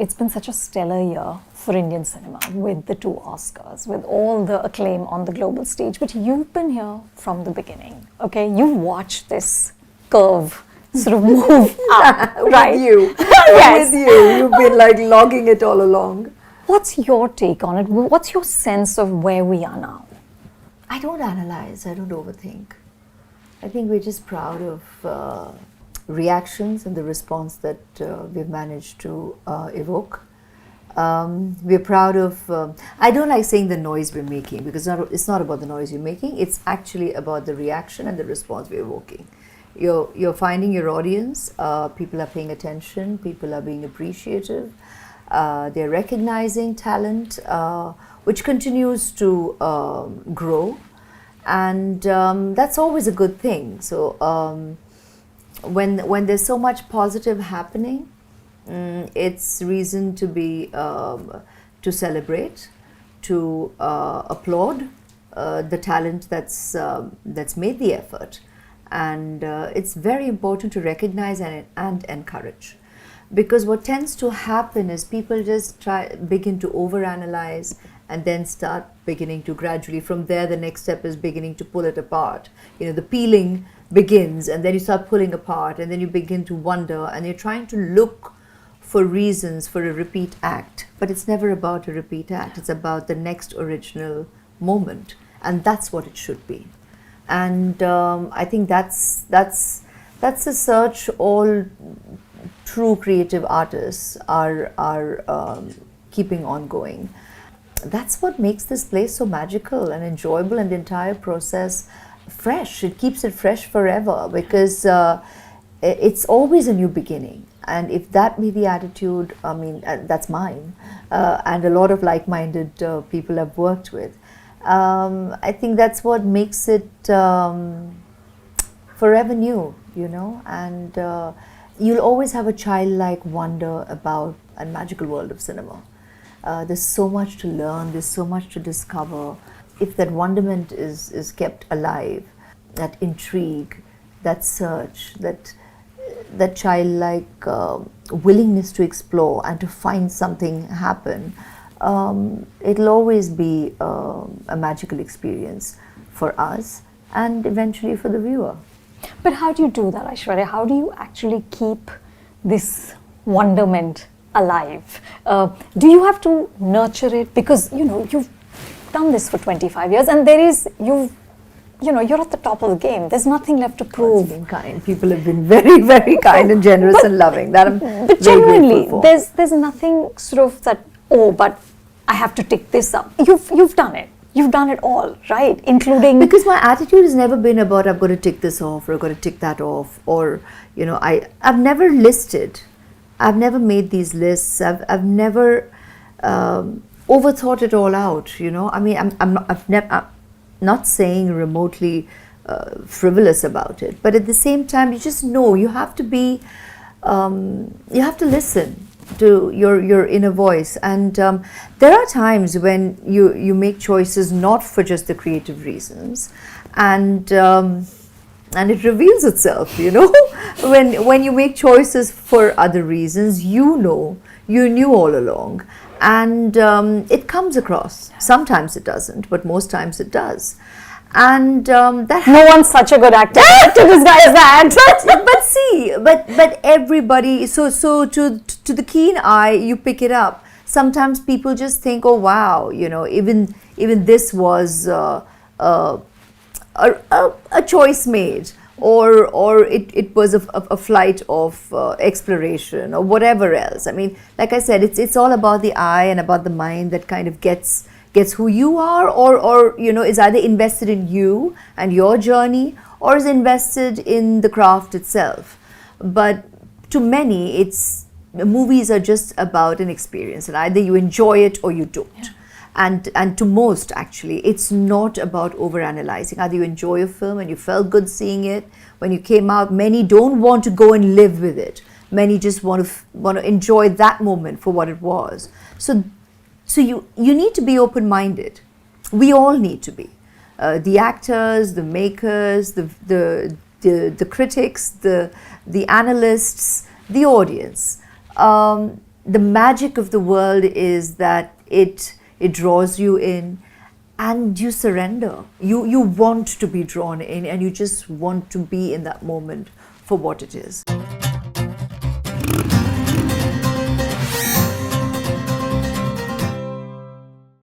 it's been such a stellar year for Indian cinema with the 2 Oscars, with all the acclaim on the global stage. But you've been here from the beginning, okay? You've watched this curve sort of move up, right? With you. Yes. With you. You've been like logging it all along. What's your take on it? What's your sense of where we are now? I don't analyze, I don't overthink. I think we're just proud of reactions and the response that we've managed to evoke. We're proud of, I don't like saying the noise we're making, because it's not about the noise you're making, it's actually about the reaction and the response we're evoking. You're finding your audience, people are paying attention, people are being appreciative, they're recognizing talent, which continues to grow, and that's always a good thing. So when there's so much positive happening, it's reason to be to celebrate, to applaud the talent that's made the effort, and it's very important to recognize and encourage, because what tends to happen is people just begin to overanalyze and then start beginning to gradually, from there the next step is beginning to pull it apart. You know, the peeling begins, and then you start pulling apart, and then you begin to wonder, and you're trying to look for reasons for a repeat act. But it's never about a repeat act, it's about the next original moment, and that's what it should be. And I think that's a search all true creative artists are keeping on going. That's what makes this place so magical and enjoyable, and the entire process fresh. It keeps it fresh forever, because it's always a new beginning. And if that be the attitude, I mean, that's mine, and a lot of like-minded people I've worked with, I think that's what makes it forever new, you know, and you'll always have a childlike wonder about a magical world of cinema. There's so much to learn, there's so much to discover. If that wonderment is kept alive, that intrigue, that search, that childlike willingness to explore and to find something happen, it'll always be a magical experience for us and eventually for the viewer. But how do you do that, Aishwarya? How do you actually keep this wonderment alive? Do you have to nurture it? Because, you know, you've done this for 25 years, and you're at the top of the game. There's nothing left to prove. Been kind. People have been very, very kind and generous and loving. That I'm but very genuinely, grateful for. there's nothing sort of that, oh, but I have to tick this up. You've done it. You've done it all, right? Including... Because my attitude has never been about I've got to tick this off or I've got to tick that off, or, you know, I've never listed. I've never made these lists. I've never overthought it all out, you know. I mean, I'm not saying remotely frivolous about it, but at the same time, you just know you have to be, you have to listen to your inner voice, and there are times when you make choices not for just the creative reasons, and it reveals itself, you know. when you make choices for other reasons, you knew all along, and it comes across. Sometimes it doesn't, but most times it does. And that no one's such a good actor to disguise that. but see, but everybody. So to the keen eye, you pick it up. Sometimes people just think, oh wow, you know, even this was a choice made, or it was a flight of exploration or whatever else. I mean, like I said, it's all about the eye and about the mind that kind of gets who you are, or you know, is either invested in you and your journey, or is invested in the craft itself. But to many, movies are just about an experience, and either you enjoy it or you don't. Yeah. And to most, actually, it's not about overanalyzing. Either you enjoy a film and you felt good seeing it when you came out. Many don't want to go and live with it. Many just want to enjoy that moment for what it was. So you need to be open-minded. We all need to be. The actors, the makers, the critics, the analysts, the audience. the magic of the world is that it draws you in, and you surrender. You want to be drawn in, and you just want to be in that moment for what it is.